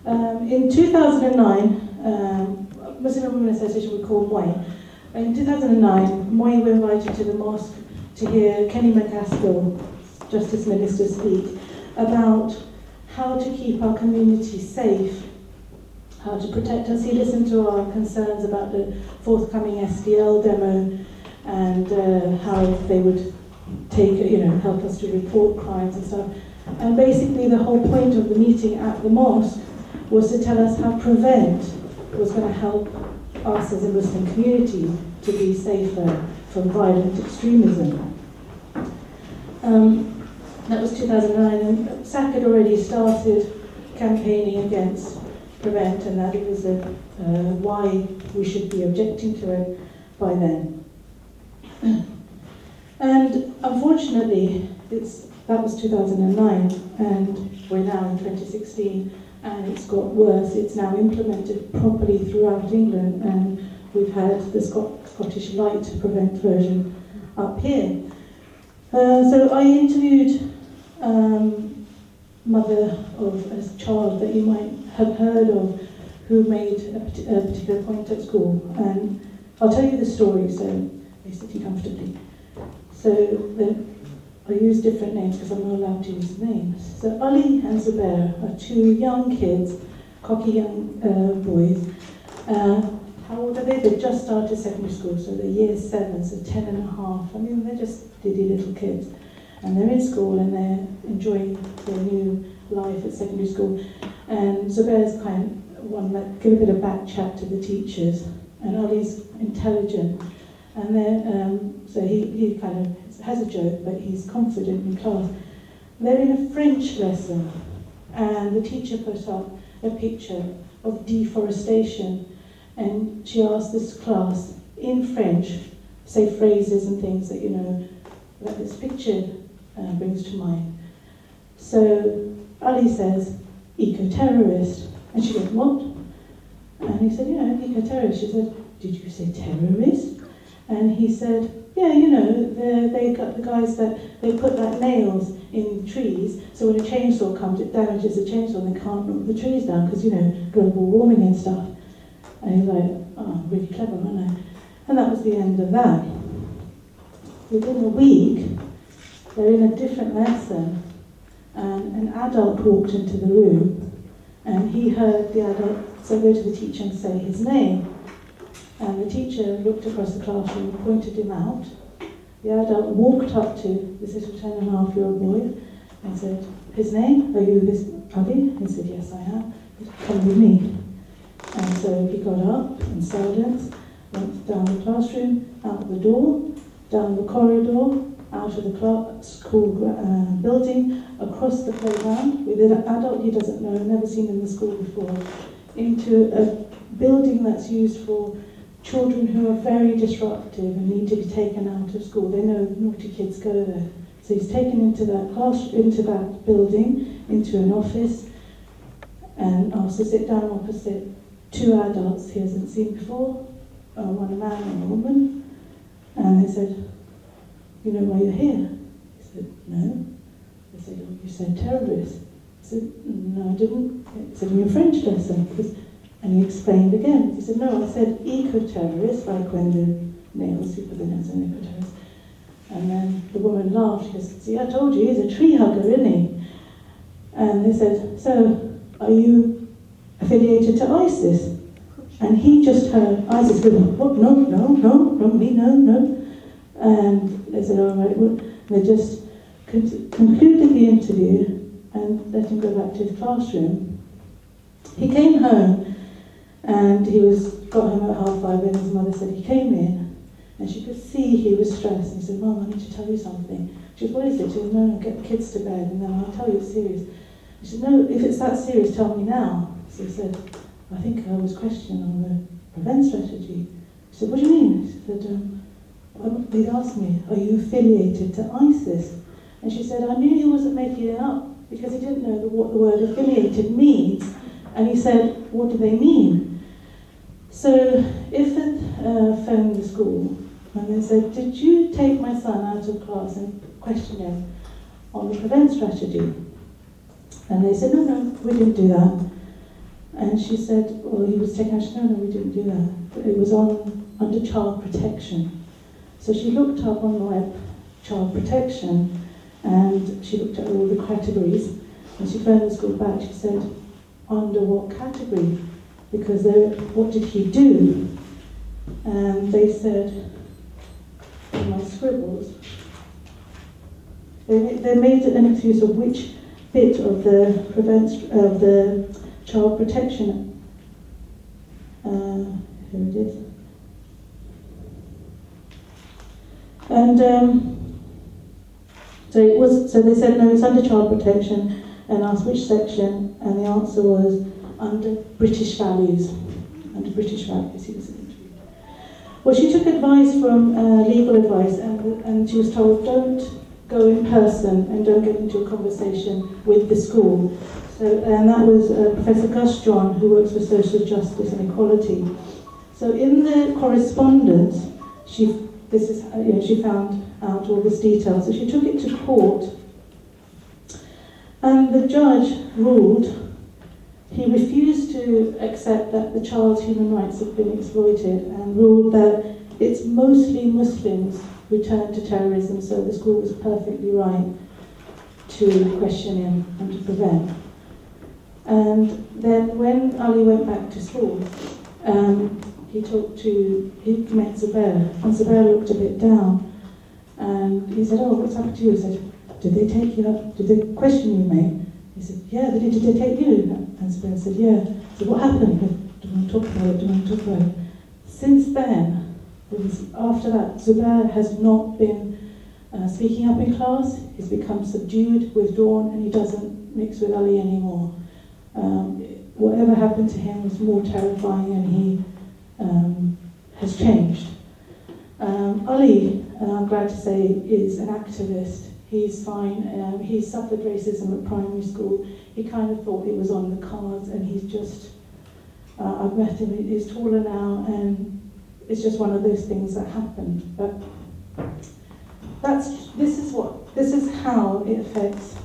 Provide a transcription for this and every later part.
In 2009, Muslim Women Association we call MOI. In 2009, MOI were invited to the mosque to hear Kenny McCaskill, Justice Minister, speak about how to keep our community safe, how to protect us. He listened to our concerns about the forthcoming SDL demo and how they would help us to report crimes and stuff. And basically the whole point of the meeting at the mosque was to tell us how Prevent was going to help us as a Muslim community to be safer from violent extremism. That was 2009, and SACC had already started campaigning against Prevent, and that it was why we should be objecting to it by then. And unfortunately, that was 2009, and we're now in 2016, and it's got worse. It's now implemented properly throughout England, and we've had the Scottish Light Prevent version up here. So I interviewed mother of a child that you might have heard of who made a particular point at school, and I'll tell you the story so they sit comfortably. So I use different names because I'm not allowed to use names. So Ali and Zubair are two young kids, cocky young boys. How old are they? They've just started secondary school, so they're year 7, so 10 and a half. I mean, they're just diddy little kids. And they're in school and they're enjoying their new life at secondary school. And Zubair's kind of one that give a bit of back chat to the teachers. And Ali's intelligent. And then, so he kind of has a joke, but he's confident in class. They're in a French lesson, and the teacher put up a picture of deforestation, and she asked this class in French, say phrases and things that that this picture brings to mind. So Ali says, eco-terrorist, and she went, what? And he said, eco-terrorist. She said, did you say terrorist? And he said, yeah, they got the guys that they put like nails in trees, so when a chainsaw comes, it damages the chainsaw and they can't knock the trees down because, global warming and stuff. And he's like, oh, really clever, aren't I? And that was the end of that. Within a week, they're in a different lesson, and an adult walked into the room, and he heard the adult go to the teacher and say his name. And the teacher looked across the classroom and pointed him out. The adult walked up to this little 10-and-a-half-year-old boy and said, his name? Are you this Ali? He said, yes, I am. Come with me. And so he got up in silence, went down the classroom, out the door, down the corridor, out of the school building, across the playground with an adult he doesn't know, never seen in the school before, into a building that's used for children who are very disruptive and need to be taken out of school. They know naughty kids go there. So he's taken into that class, into that building, into an office, and asked to sit down opposite two adults he hasn't seen before, one a man and a woman. And they said, you know why you're here? He said, no. They said, oh, you said terrorist. He said, no, I didn't. He said, in your French lesson. And he explained again. He said, no, I said eco-terrorist, like when the nails, you put the nails in eco-terrorist. And then the woman laughed. She goes, see, I told you, he's a tree hugger, isn't he? And they said, so, are you affiliated to ISIS? And he just heard ISIS go, what? No, not me, no. And they said, all right, well, they just concluded the interview and let him go back to his classroom. He came home, and got home at 5:30, and his mother said he came in, and she could see he was stressed. And he said, Mom, I need to tell you something. She said, what is it? She said, no, get the kids to bed, and then I'll tell you it's serious. She said, no, if it's that serious, tell me now. So he said, I think I was questioning on the prevent strategy. She said, what do you mean? She said, they'd asked me, are you affiliated to ISIS? And she said, I knew he wasn't making it up because he didn't know what the word affiliated means. And he said, what do they mean? So Ifat phoned the school and they said, did you take my son out of class and question him on the prevent strategy? And they said, no, we didn't do that. And she said, well, he was taken out. No, we didn't do that. But it was under child protection. So she looked up on the web, child protection, and she looked at all the categories, and she phoned the school back. She said, under what category? Because what did he do? And they said, in my scribbles, they made an excuse of which bit of the child protection. Here it is. And so they said no, it's under child protection, and asked which section, and the answer was under British values. Under British values, he was interviewed. Well, she took advice from legal advice, and she was told don't go in person and don't get into a conversation with the school. So, and that was Professor Gus John, who works for social justice and equality. So in the correspondence, she found out all this detail. So she took it to court, and the judge ruled he refused to accept that the child's human rights have been exploited, and ruled that it's mostly Muslims who turned to terrorism, so the school was perfectly right to question him and to prevent. And then when Ali went back to school, he met Zubair, and Zubair looked a bit down, and he said, oh, what's happened to you? He said, did they take you up? Did they question you, mate? He said, yeah, did they take you? And Zubair said, yeah. So what happened? He said, do you want to talk about it? Do you want to talk about it? Since then, after that, Zubair has not been speaking up in class. He's become subdued, withdrawn, and he doesn't mix with Ali anymore. Whatever happened to him was more terrifying, and he has changed. Ali, I'm glad to say, is an activist. He's fine. He's suffered racism at primary school. He kind of thought it was on the cards, and he's just, I've met him, he's taller now, and it's just one of those things that happened. But this is how it affects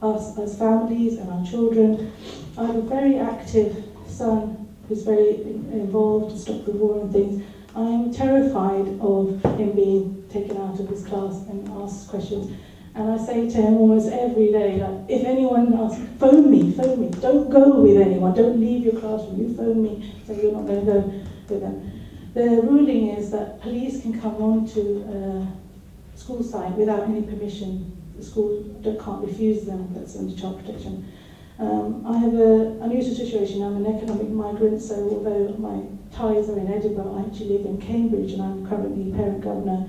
us as families and our children. I have a very active son who's very involved to stop the war and things. I'm terrified of him being taken out of his class and asked questions. And I say to him almost every day, like, if anyone asks, phone me. Don't go with anyone. Don't leave your classroom. You phone me, so you're not going to go with them. The ruling is that police can come onto a school site without any permission. The school can't refuse them. That's under child protection. I have an unusual situation. I'm an economic migrant, so although my ties are in Edinburgh, I actually live in Cambridge, and I'm currently parent governor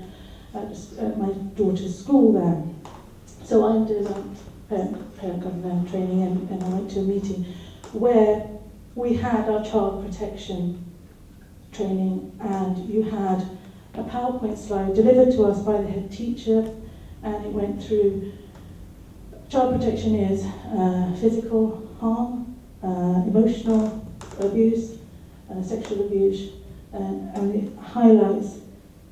at my daughter's school there. So I'm doing parent governor training, and I went to a meeting where we had our child protection training, and you had a PowerPoint slide delivered to us by the head teacher, and it went through child protection is physical harm, emotional abuse, sexual abuse, and it highlights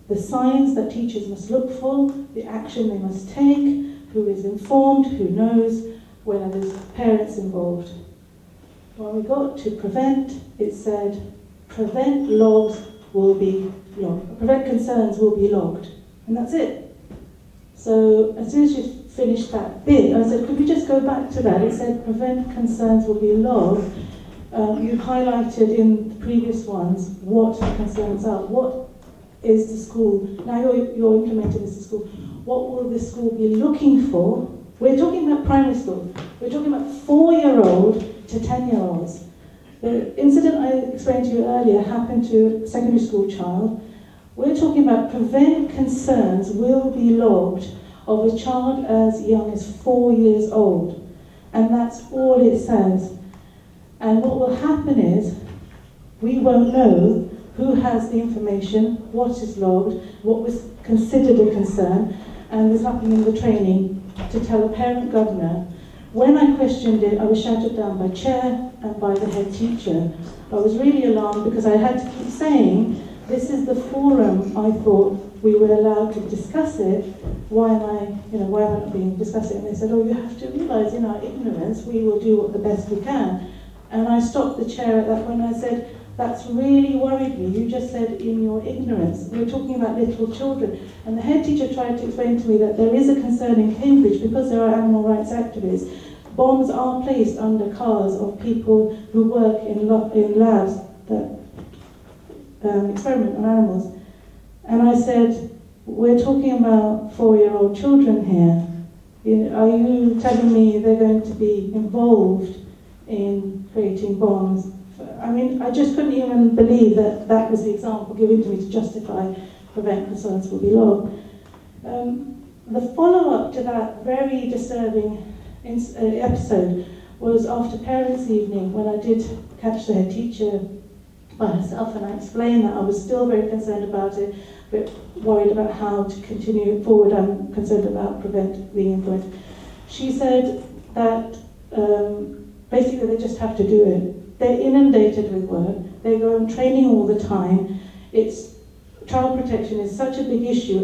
the signs that teachers must look for, the action they must take, who is informed, who knows, whether there's parents involved. When we got to prevent, it said, prevent logs will be logged, prevent concerns will be logged, and that's it. So as soon as you finished that bit, I said, could we just go back to that? It said, prevent concerns will be logged. You highlighted in the previous ones what the concerns are. What is the school, now you're implementing this in school, what will the school be looking for? We're talking about primary school. We're talking about 4-year-old to 10-year-olds. The incident I explained to you earlier happened to a secondary school child. We're talking about prevent concerns will be logged of a child as young as 4 years old. And that's all it says. And what will happen is, we won't know who has the information, what is logged, what was considered a concern, and there's nothing in the training to tell a parent governor. When I questioned it, I was shouted down by chair and by the head teacher. I was really alarmed because I had to keep saying, this is the forum I thought we were allowed to discuss it. Why am I not being discussed it? And they said, oh, you have to realise in our ignorance, we will do what the best we can. And I stopped the chair at that point and I said, that's really worried me. You just said in your ignorance. We're talking about little children. And the head teacher tried to explain to me that there is a concern in Cambridge because there are animal rights activists. Bombs are placed under cars of people who work in labs that experiment on animals. And I said, we're talking about 4-year-old children here. Are you telling me they're going to be involved in creating bombs? I mean, I just couldn't even believe that that was the example given to me to justify prevent concerns will be logged. The follow-up to that very disturbing episode was after parents' evening when I did catch the head teacher by herself, and I explained that I was still very concerned about it, but worried about how to continue forward. I'm concerned about prevent being influenced. She said that basically they just have to do it. They're inundated with work. They go on training all the time. Child protection is such a big issue.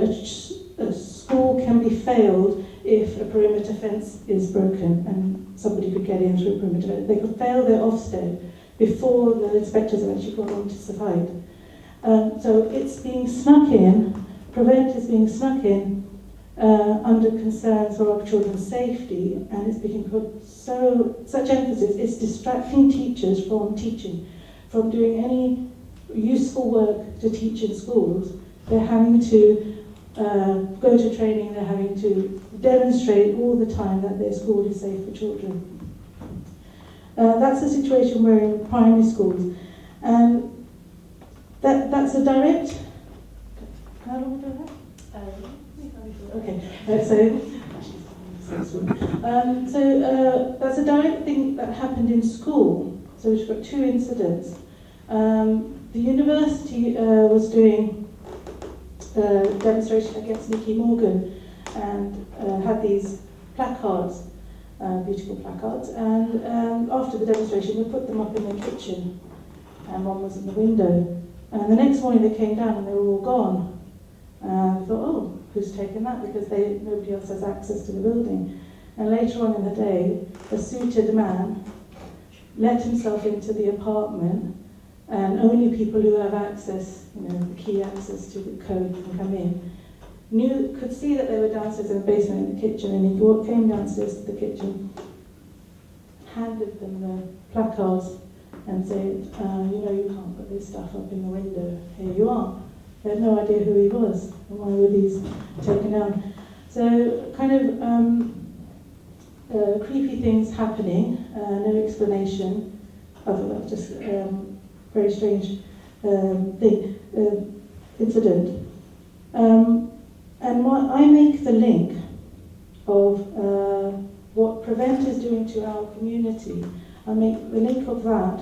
A school can be failed if a perimeter fence is broken and somebody could get in through a perimeter fence. They could fail their Ofsted before the inspectors have actually gone on to site. So it's being snuck in, prevent is being snuck in under concerns for our children's safety, and it's being put such emphasis, it's distracting teachers from teaching, from doing any useful work to teach in schools. They're having to go to training, they're having to demonstrate all the time that their school is safe for children. That's the situation we're in primary schools. And that's a direct... How long do that? Okay, so that's a direct thing that happened in school. So we've got 2 incidents. The university was doing a demonstration against Nicky Morgan and had these placards, beautiful placards, and after the demonstration they put them up in their kitchen, and one was in the window. And the next morning they came down and they were all gone. And I thought, oh, who's taken that? Because nobody else has access to the building. And later on in the day, a suited man let himself into the apartment, and only people who have access, the key access to the code can come in. Could see that they were downstairs in the basement in the kitchen, and he came downstairs to the kitchen, handed them the placards, and said, you can't put this stuff up in the window. Here you are. They had no idea who he was and why were these taken down. So kind of creepy things happening, no explanation, other than just very strange incident. And I make the link of what Prevent is doing to our community. I make the link of that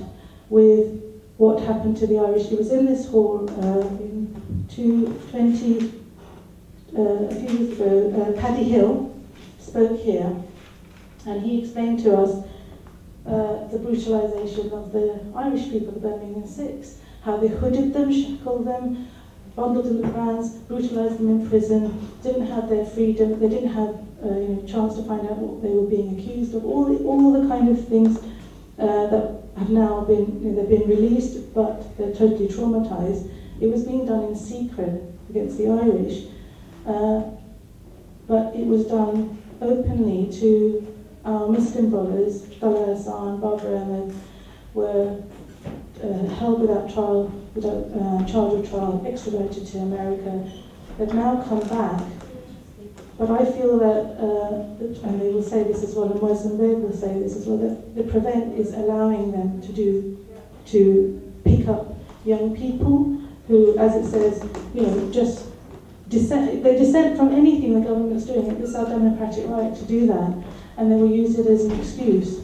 with what happened to the Irish. He was in this hall in 2020, a few years ago. Paddy Hill spoke here, and he explained to us the brutalisation of the Irish people, the Birmingham Six, how they hooded them, shackled them, bundled them in vans, brutalised them in prison, didn't have their freedom, they didn't have chance to find out what they were being accused of, all the kind of things that have now been, they've been released, but they're totally traumatised. It was being done in secret against the Irish, but it was done openly to our Muslim brothers. Talha Hassan, Barbara Ahmed were held without trial, without charge of trial, extradited to America. They've now come back, but I feel that, and they will say this as well, and Mozambique will say this as well, that the Prevent is allowing them to pick up young people who, as it says, just they dissent from anything the government's doing. It's our democratic right to do that, and they will use it as an excuse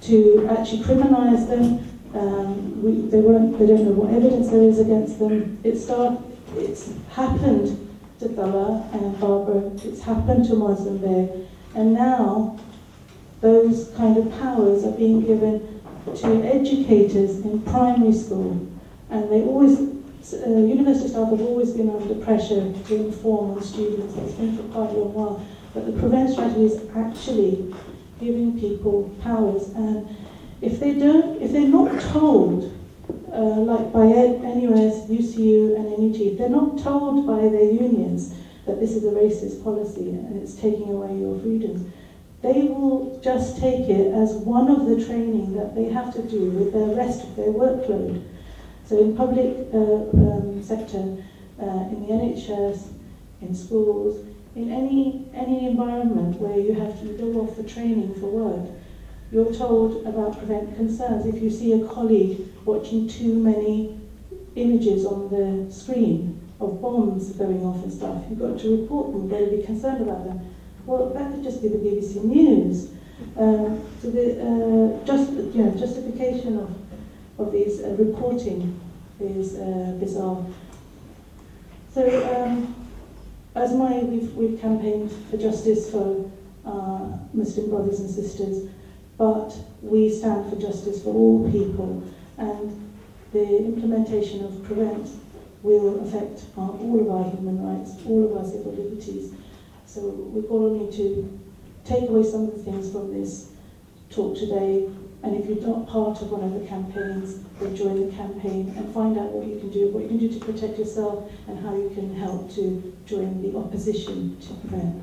to actually criminalise them. They don't know what evidence there is against them. It's happened to Talha and Barbara, it's happened to Mozambique, and now those kind of powers are being given to educators in primary school, and they always, university staff have always been under pressure to inform on students. It's been for quite a long while, but the Prevent strategy is actually giving people powers, and if they're not told, like by NUS, UCU and NEG, if they're not told by their unions that this is a racist policy and it's taking away your freedoms, they will just take it as one of the training that they have to do with the rest of their workload. So in public sector, in the NHS, in schools, in any environment where you have to go off for training for work, you're told about prevent concerns. If you see a colleague watching too many images on the screen of bombs going off and stuff, you've got to report them, you've got to be concerned about them. Well, that could just be the BBC News. So the justification of these reporting is bizarre. So, we've campaigned for justice for Muslim brothers and sisters, but we stand for justice for all people, and the implementation of PREVENT will affect all of our human rights, all of our civil liberties. So we call on you to take away some of the things from this talk today, and if you're not part of one of the campaigns, then join the campaign and find out what you can do to protect yourself, and how you can help to join the opposition to PREVENT.